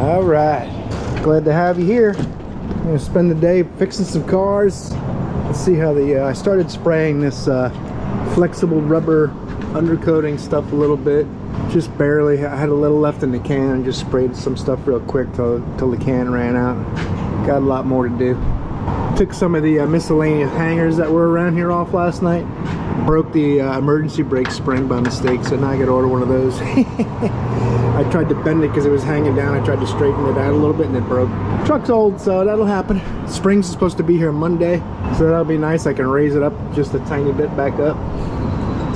All right, glad to have you here. I'm gonna spend the day fixing some cars. Let's see how I started spraying this flexible rubber undercoating stuff a little bit, just barely. I had a little left in the can and just sprayed some stuff real quick till the can ran out. Got a lot more to do. Took some of the miscellaneous hangers that were around here off last night. Broke the emergency brake spring by mistake, so now I gotta order one of those. I tried to bend it because it was hanging down. I tried to straighten it out a little bit and it broke. Truck's old, so that'll happen. Spring's supposed to be here Monday, so that'll be nice. I can raise it up just a tiny bit back up.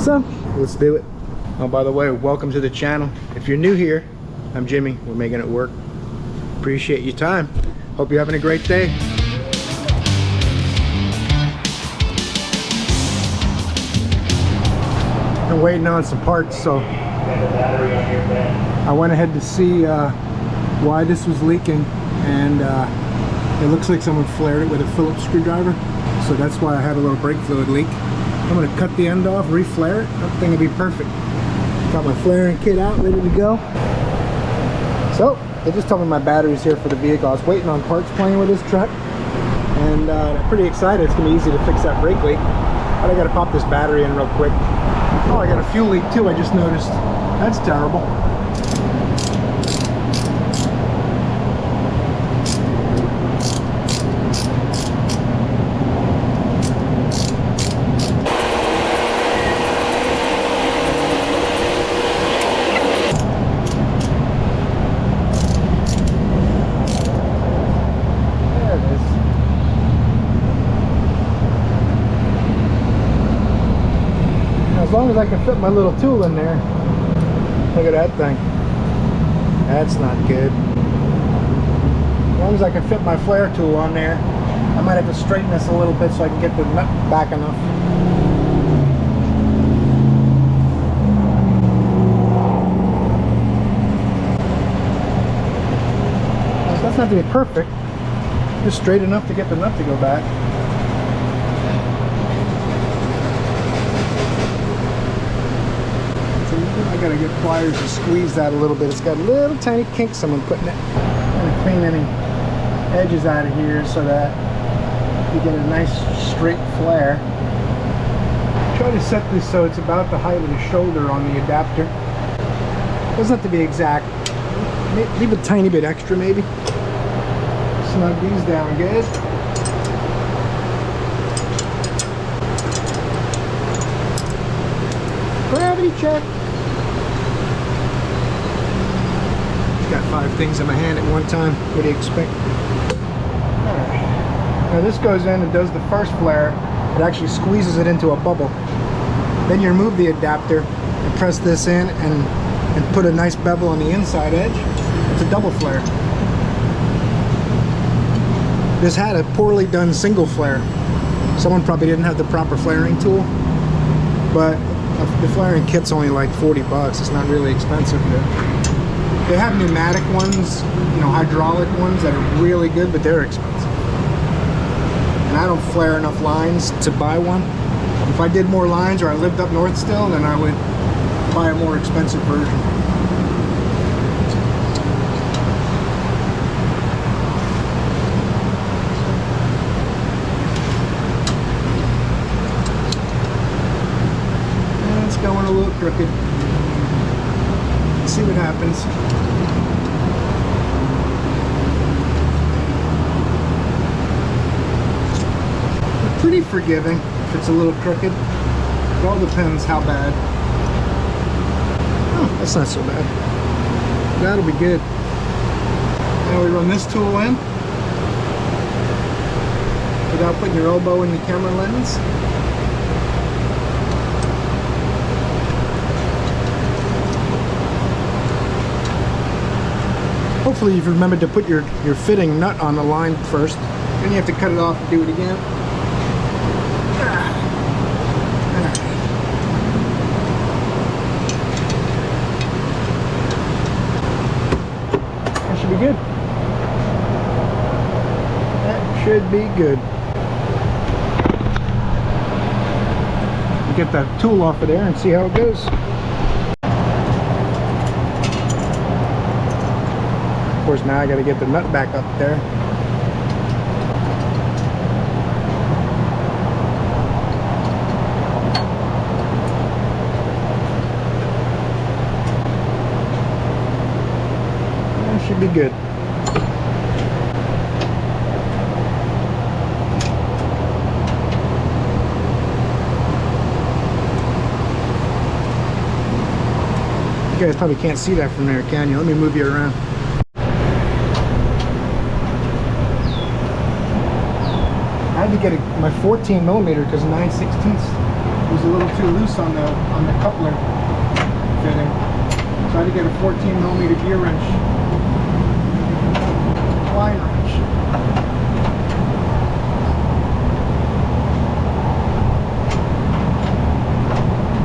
So let's do it. Oh, by the way, welcome to the channel. If you're new here, I'm Jimmy. We're making it work. Appreciate your time. Hope you're having a great day. I'm waiting on some parts, so I went ahead to see why this was leaking, and it looks like someone flared it with a Phillips screwdriver, so that's why I had a little brake fluid leak. I'm going to cut the end off, re-flare it. That thing will be perfect. Got my flaring kit out, ready to go. So they just told me my battery's here for the vehicle. I was waiting on parts playing with this truck, and I'm pretty excited. It's going to be easy to fix that brake leak, but I got to pop this battery in real quick. Oh, I got a fuel leak too, I just noticed. That's terrible. There it is. As long as I can fit my little tool in there. Look at that thing. That's not good. As long as I can fit my flare tool on there. I might have to straighten this a little bit so I can get the nut back enough. That's not to be perfect. Just straight enough to get the nut to go back. I gotta get pliers to squeeze that a little bit. It's got little tiny kinks I'm putting it. I'm gonna clean any edges out of here so that you get a nice straight flare. Try to set this so it's about the height of the shoulder on the adapter. Doesn't have to be exact. Leave a tiny bit extra maybe. Snug these down good. Gravity check. Got 5 things in my hand at one time. What do you expect? Alright. Now this goes in and does the first flare. It actually squeezes it into a bubble. Then you remove the adapter and press this in and put a nice bevel on the inside edge. It's a double flare. This had a poorly done single flare. Someone probably didn't have the proper flaring tool, but the flaring kit's only like 40 bucks. It's not really expensive. They have pneumatic ones, you know, hydraulic ones that are really good, but they're expensive. And I don't flare enough lines to buy one. If I did more lines or I lived up north still, then I would buy a more expensive version. And it's going a little crooked. Let's see what happens. Pretty forgiving if it's a little crooked. It all depends how bad. Oh, that's not so bad. That'll be good. Now we run this tool in without putting your elbow in the camera lens. Hopefully you've remembered to put your fitting nut on the line first. Then you have to cut it off and do it again. Be good. That should be good. Get that tool off of there and see how it goes. course, now I got to get the nut back up there. That should be good. You guys probably can't see that from there, can you? Let me move you around. I had to get my 14 millimeter because 9/16 was a little too loose on the coupler fitting. So I had to get a 14 millimeter gear wrench, line wrench.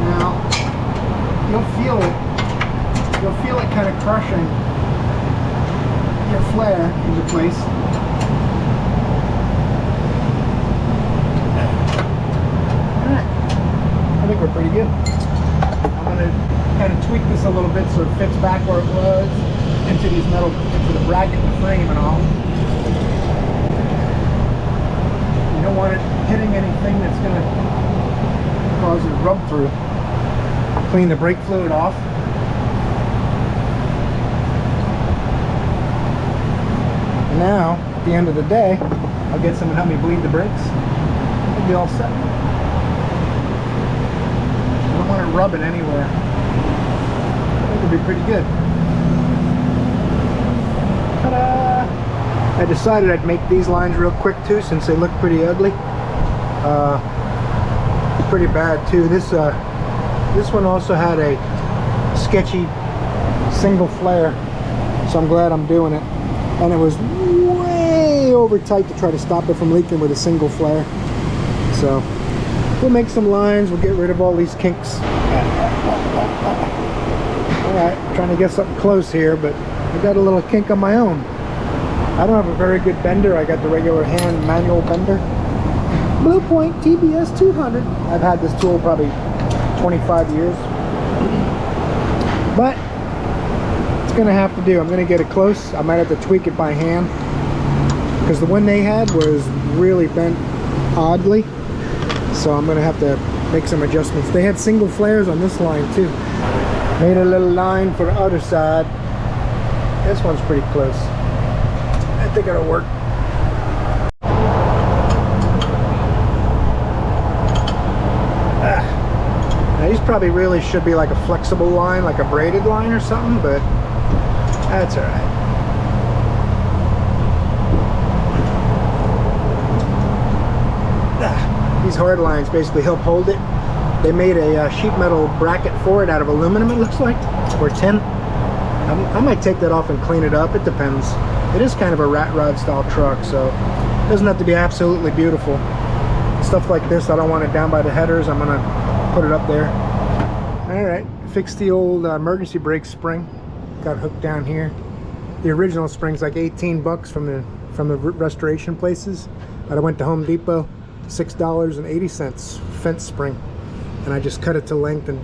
Now you'll feel it kind of crushing your flare into place. Alright, I think we're pretty good. I'm going to kind of tweak this a little bit so it fits back where it was into these metal, into the bracket and the frame and all. You don't want it hitting anything that's going to cause it to rub through. Clean the brake fluid off. Now, at the end of the day, I'll get someone to help me bleed the brakes. We'll be all set. I don't want it rubbing anywhere. I think it'll be pretty good. Ta-da! I decided I'd make these lines real quick too, since they look pretty ugly. Pretty bad too. This one also had a sketchy single flare, so I'm glad I'm doing it. And it was way over tight to try to stop it from leaking with a single flare. So we'll make some lines, we'll get rid of all these kinks. Alright, trying to get something close here, but I got a little kink on my own. I don't have a very good bender. I got the regular hand manual bender. Blue Point TBS 200. I've had this tool probably 25 years. But gonna have to do. I'm gonna get it close. I might have to tweak it by hand because the one they had was really bent oddly, so I'm gonna have to make some adjustments. They had single flares on this line too. Made a little line for the other side. This one's pretty close. I think it'll work. Now these probably really should be like a flexible line, like a braided line or something, but that's alright. These hard lines basically help hold it. They made a sheet metal bracket for it out of aluminum, it looks like, or tin. I might take that off and clean it up. It depends. It is kind of a rat rod style truck, so it doesn't have to be absolutely beautiful. Stuff like this, I don't want it down by the headers. I'm gonna put it up there. Alright, fixed the old emergency brake spring. Got hooked down here. The original spring's like 18 bucks from the restoration places. But I went to Home Depot, $6.80 fence spring, and I just cut it to length and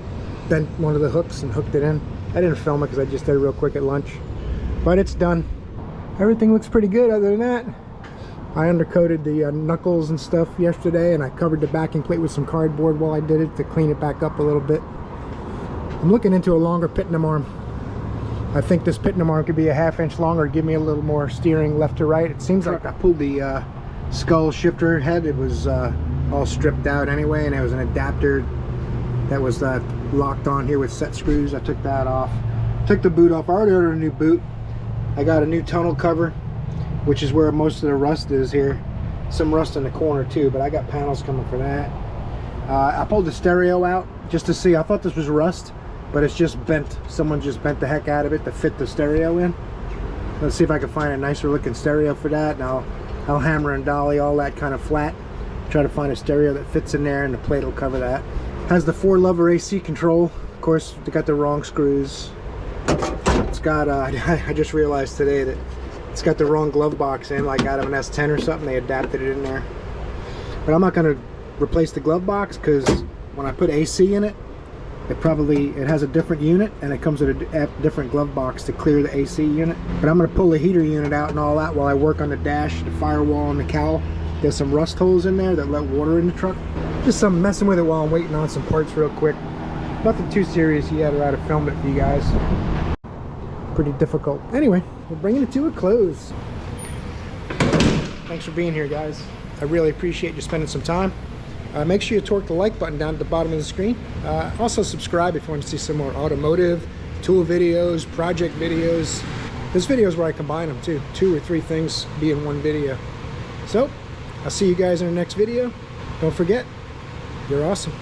bent one of the hooks and hooked it in. I didn't film it because I just did it real quick at lunch, but it's done. Everything looks pretty good other than that. I undercoated the knuckles and stuff yesterday, and I covered the backing plate with some cardboard while I did it to clean it back up a little bit. I'm looking into a longer pitnum arm. I think this pitnum arm could be a ½ inch longer, give me a little more steering left to right. It seems like I pulled the skull shifter head. It was all stripped out anyway, and it was an adapter that was locked on here with set screws. I took that off. Took the boot off. I already ordered a new boot. I got a new tonneau cover, which is where most of the rust is here. Some rust in the corner too, but I got panels coming for that. I pulled the stereo out just to see. I thought this was rust, but it's just bent. Someone just bent the heck out of it to fit the stereo in. Let's see if I can find a nicer looking stereo for that. Now I'll hammer and dolly all that kind of flat. Try to find a stereo that fits in there, and the plate will cover that. Has the 4-lever AC control. Of course, they got the wrong screws. It's got, I just realized today that it's got the wrong glove box in, like out of an S10 or something. They adapted it in there. But I'm not going to replace the glove box because when I put AC in it, It has a different unit, and it comes with a different glove box to clear the AC unit. But I'm going to pull the heater unit out and all that while I work on the dash, the firewall, and the cowl. There's some rust holes in there that let water in the truck. Just some messing with it while I'm waiting on some parts real quick. Nothing too serious yet, or I'd have filmed it for you guys. Pretty difficult. Anyway, we're bringing it to a close. Thanks for being here, guys. I really appreciate you spending some time. Make sure you torque the like button down at the bottom of the screen. Also subscribe if you want to see some more automotive, tool videos, project videos. There's videos where I combine them too. 2 or 3 things be in one video. So, I'll see you guys in the next video. Don't forget, you're awesome.